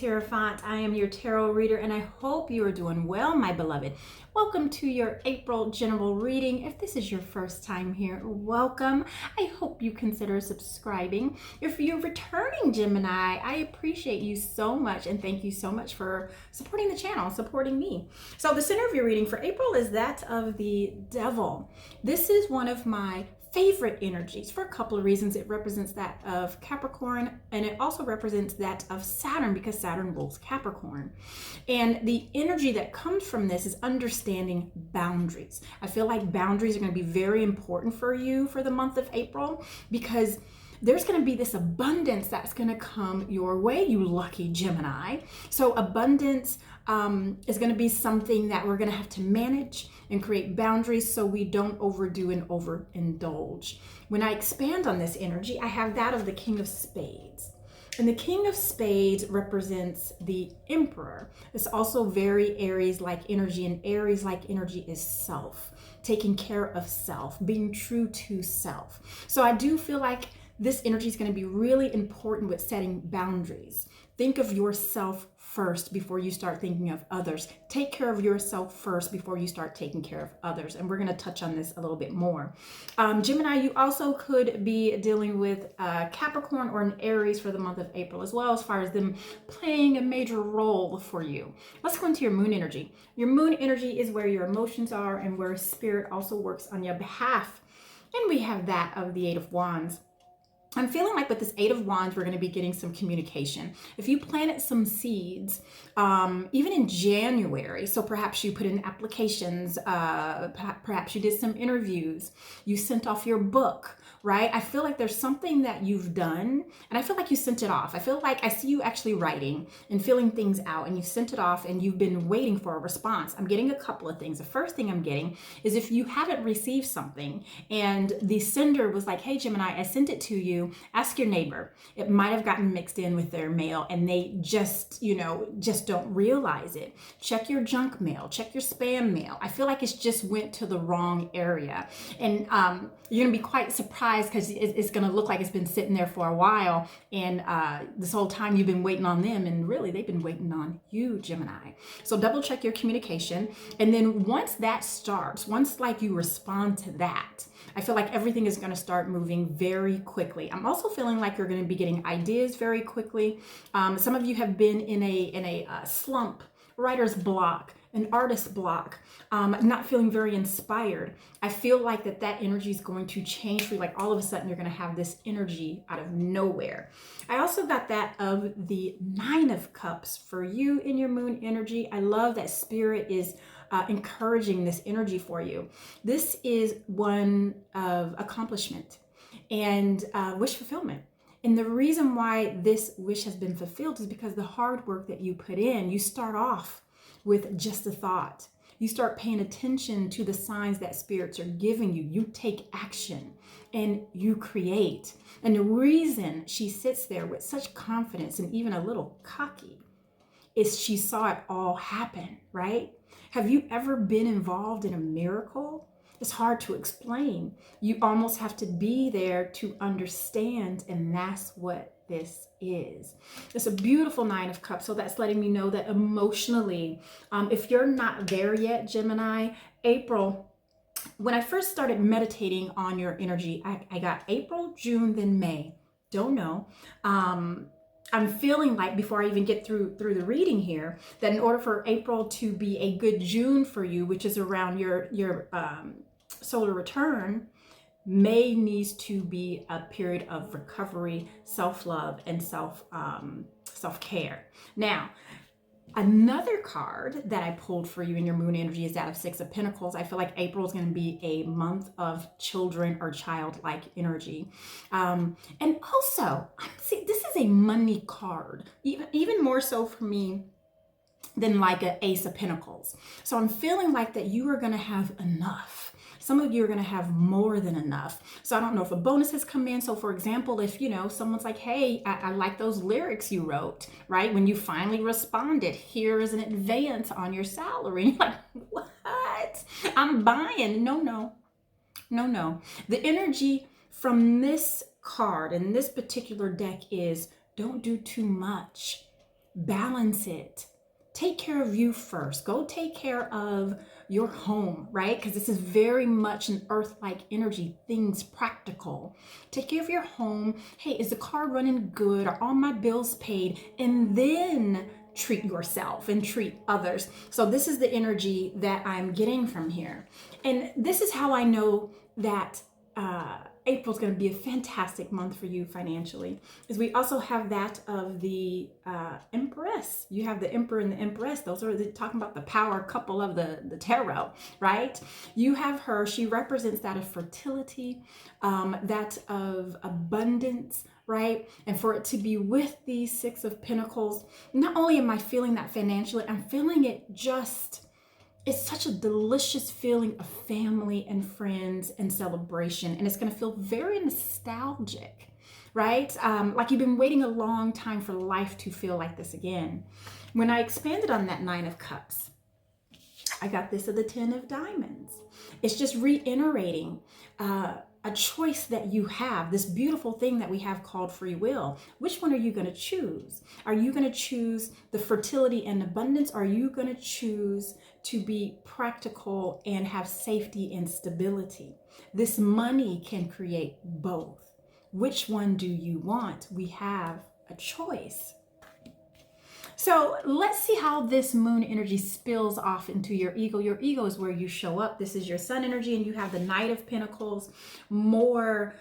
Hierophant. I am your tarot reader and I hope you are doing well, my beloved. Welcome to your April general reading. If this is your first time here, welcome. I hope you consider subscribing. If you're returning Gemini, I appreciate you so much and thank you so much for supporting the channel, supporting me. So the center of your reading for April is that of the Devil. This is one of my favorite energies for a couple of reasons. It represents that of Capricorn and it also represents that of Saturn because Saturn rules Capricorn. And the energy that comes from this is understanding boundaries. I feel like boundaries are going to be very important for you for the month of April because there's going to be this abundance that's going to come your way, you lucky Gemini. So abundance is going to be something that we're going to have to manage and create boundaries so we don't overdo and overindulge. When I expand on this energy, I have that of the King of Spades. And the King of Spades represents the Emperor. It's also very Aries-like energy, and Aries-like energy is self, taking care of self, being true to self. So I do feel like this energy is going to be really important with setting boundaries. Think of yourself first before you start thinking of others. Take care of yourself first before you start taking care of others. And we're going to touch on this a little bit more. Gemini, you also could be dealing with Capricorn or an Aries for the month of April as well, as far as them playing a major role for you. Let's go into your moon energy. Your moon energy is where your emotions are and where spirit also works on your behalf. And we have that of the Eight of Wands. I'm feeling like with this Eight of Wands, we're going to be getting some communication. If you planted some seeds, even in January, so perhaps you put in applications, perhaps you did some interviews, you sent off your book, right? I feel like there's something that you've done and I feel like you sent it off. I feel like I see you actually writing and filling things out and you sent it off and you've been waiting for a response. I'm getting a couple of things. The first thing I'm getting is if you haven't received something and the sender was like, hey, Gemini, I sent it to you. Ask your neighbor. It might have gotten mixed in with their mail and they just don't realize it. Check your junk mail, check your spam mail. I feel like it's just went to the wrong area. And you're gonna be quite surprised because it's gonna look like it's been sitting there for a while and this whole time you've been waiting on them and really they've been waiting on you, Gemini. So double check your communication. And then once that starts, once like you respond to that, I feel like everything is going to start moving very quickly. I'm also feeling like you're going to be getting ideas very quickly. Some of you have been in a slump, writer's block, an artist block, not feeling very inspired. I feel like that energy is going to change for you. Like all of a sudden you're going to have this energy out of nowhere. I also got that of the Nine of Cups for you in your moon energy. I love that spirit is encouraging this energy for you. This is one of accomplishment and wish fulfillment. And the reason why this wish has been fulfilled is because the hard work that you put in, you start off with just a thought. You start paying attention to the signs that spirits are giving you. You take action and you create. And the reason she sits there with such confidence and even a little cocky is she saw it all happen, right? Have you ever been involved in a miracle? It's hard to explain. You almost have to be there to understand, and that's what this is. It's a beautiful Nine of Cups, so that's letting me know that emotionally, if you're not there yet, Gemini, April, when I first started meditating on your energy, I got April, June, then May. Don't know. I'm feeling like before I even get through the reading here, that in order for April to be a good June for you, which is around your solar return, May needs to be a period of recovery, self-love, and self-care. Now, another card that I pulled for you in your moon energy is that of Six of Pentacles. I feel like April is going to be a month of children or childlike energy. And also, see, this is a money card, even more so for me than like an Ace of Pentacles. So I'm feeling like that you are going to have enough. Some of you are going to have more than enough. So I don't know if a bonus has come in. So for example, if, someone's like, hey, I like those lyrics you wrote, right? When you finally responded, here is an advance on your salary. You're like, what? I'm buying. No. The energy from this card and this particular deck is don't do too much. balance it. Take care of you first. Go take care of your home, right? Because this is very much an earth-like energy, things practical. Take care of your home. Hey, is the car running good? Are all my bills paid? And then treat yourself and treat others. So this is the energy that I'm getting from here. And this is how I know that April's going to be a fantastic month for you financially, is we also have that of the Empress. You have the Emperor and the Empress. Those are talking about the power couple of the tarot, right? You have her. She represents that of fertility, that of abundance, right? And for it to be with the Six of Pentacles, not only am I feeling that financially, I'm feeling it just... it's such a delicious feeling of family and friends and celebration. And it's going to feel very nostalgic, right? Like you've been waiting a long time for life to feel like this again. When I expanded on that Nine of Cups, I got this of the Ten of Diamonds. It's just reiterating a choice that you have, this beautiful thing that we have called free will. Which one are you going to choose? Are you going to choose the fertility and abundance? Or are you going to choose to be practical and have safety and stability? This money can create both. Which one do you want? We have a choice. So let's see how this moon energy spills off into your ego. Your ego is where you show up. This is your sun energy, and you have the Knight of Pentacles, more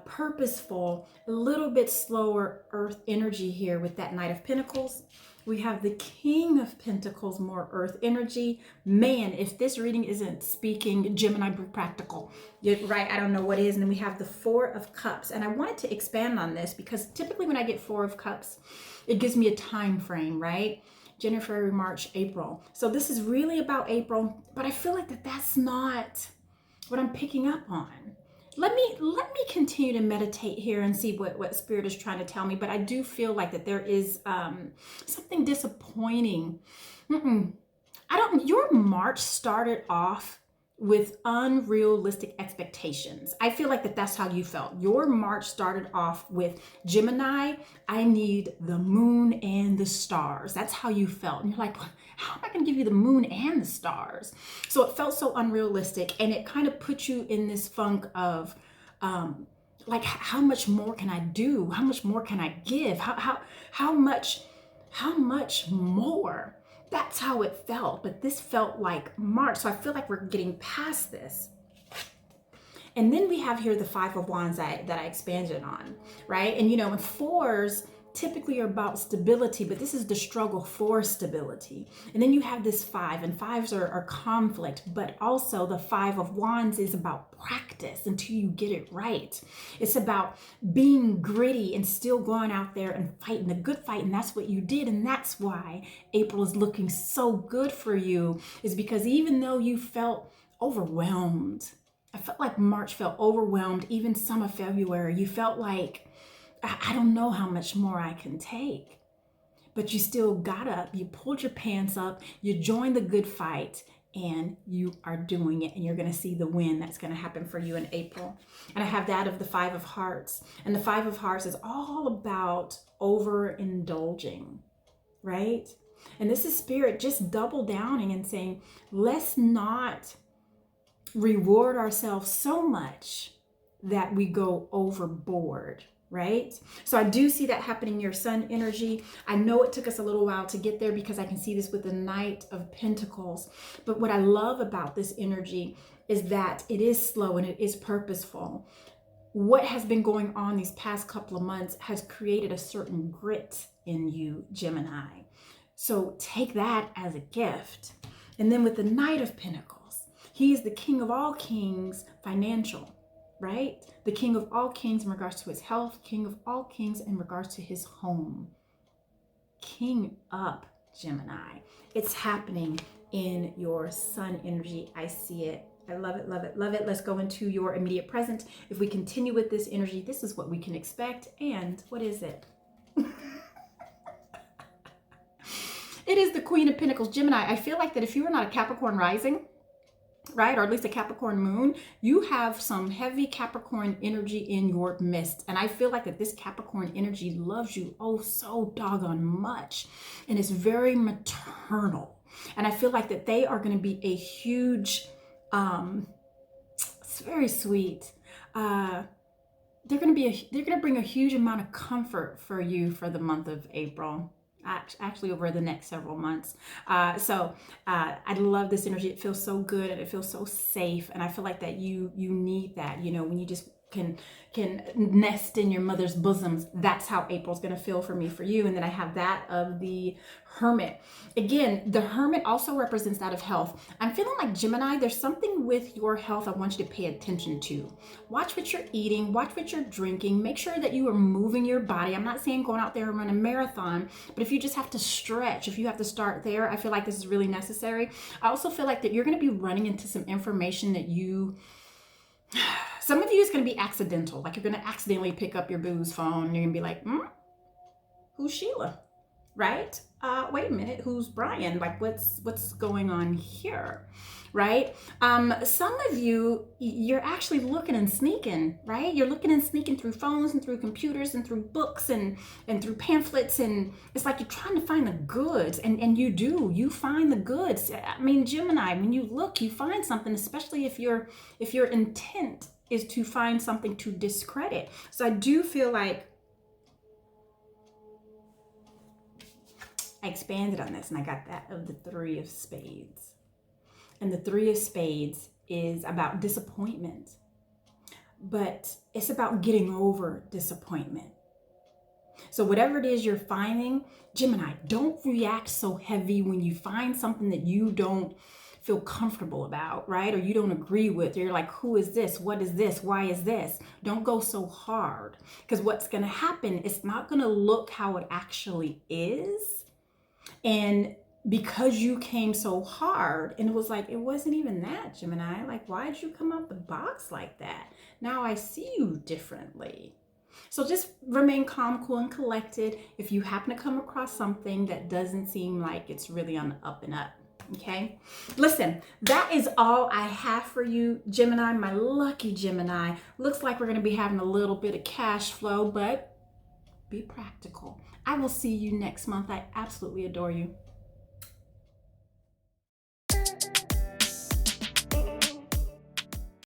purposeful, a little bit slower earth energy here with that Knight of Pentacles. We have the King of Pentacles, more earth energy. Man, if this reading isn't speaking Gemini practical, right? I don't know what is. And then we have the Four of Cups. And I wanted to expand on this because typically when I get Four of Cups, it gives me a time frame, right? January, February, March, April. So this is really about April, but I feel like that's not what I'm picking up on. Let me continue to meditate here and see what Spirit is trying to tell me. But I do feel like that there is something disappointing. Your March started off with unrealistic expectations. I feel like that's how you felt. Your March started off with Gemini, I need the moon and the stars. That's how you felt. And you're like, how am I going to give you the moon and the stars? So it felt so unrealistic, and it kind of put you in this funk of like, how much more can I do? How much more can I give? How much more? That's how it felt. But this felt like March. So I feel like we're getting past this. And then we have here the Five of Wands that I expanded on, right? And and fours typically are about stability, but this is the struggle for stability. And then you have this five, and fives are conflict, but also the Five of Wands is about practice until you get it right. It's about being gritty and still going out there and fighting the good fight, and that's what you did. And that's why April is looking so good for you, is because even though you felt overwhelmed, I felt like March felt overwhelmed, even some of February, you felt like, I don't know how much more I can take. But you still got up, you pulled your pants up, you joined the good fight, and you are doing it. And you're going to see the win that's going to happen for you in April. And I have that of the Five of Hearts. And the Five of Hearts is all about overindulging, right? And this is Spirit just double downing and saying, let's not reward ourselves so much that we go overboard. Right? So I do see that happening in your sun energy. I know it took us a little while to get there because I can see this with the Knight of Pentacles. But what I love about this energy is that it is slow and it is purposeful. What has been going on these past couple of months has created a certain grit in you, Gemini. So take that as a gift. And then with the Knight of Pentacles, he is the King of all kings, financial. Right? The King of all kings in regards to his health, King of all kings in regards to his home. King up, Gemini. It's happening in your sun energy. I see it. I love it, love it, love it. Let's go into your immediate present. If we continue with this energy, this is what we can expect. And what is it? It is the Queen of Pentacles, Gemini. I feel like that if you are not a Capricorn Rising, right? Or at least a Capricorn moon, you have some heavy Capricorn energy in your midst. And I feel like that this Capricorn energy loves you oh so doggone much. And it's very maternal. And I feel like that they are going to be a huge, it's very sweet. They're going to bring a huge amount of comfort for you for the month of April. Actually over the next several months. I love this energy. It feels so good and it feels so safe. And I feel like that you need that, you know, when you just can nest in your mother's bosoms. That's how April's going to feel for me, for you. And then I have that of the Hermit. Again, the Hermit also represents that of health. I'm feeling like, Gemini, there's something with your health I want you to pay attention to. Watch what you're eating, watch what you're drinking, make sure that you are moving your body. I'm not saying going out there and run a marathon, but if you just have to stretch, if you have to start there, I feel like this is really necessary. I also feel like that you're going to be running into some information that some of you is going to be accidental. Like you're going to accidentally pick up your boo's phone and you're going to be like, who's Sheila? Right? Wait a minute, who's Brian? Like what's going on here? Right? Some of you, you're actually looking and sneaking, right? You're looking and sneaking through phones and through computers and through books and through pamphlets, and it's like you're trying to find the goods, and you find the goods. I mean, Gemini, when you look, you find something, especially if your intent is to find something to discredit. So I do feel like I expanded on this and I got that of the Three of Spades. And the Three of Spades is about disappointment, but it's about getting over disappointment. So whatever it is you're finding, Gemini, don't react so heavy when you find something that you don't feel comfortable about, right? Or you don't agree with, or you're like, who is this? What is this? Why is this? Don't go so hard, because what's going to happen, it's not going to look how it actually is. And because you came so hard, and it was like, it wasn't even that, Gemini. Like, why did you come out the box like that? Now I see you differently. So just remain calm, cool, and collected if you happen to come across something that doesn't seem like it's really on the up and up. Okay, listen, that is all I have for you, Gemini, my lucky Gemini. Looks like we're going to be having a little bit of cash flow, but be practical. I will see you next month. I absolutely adore you.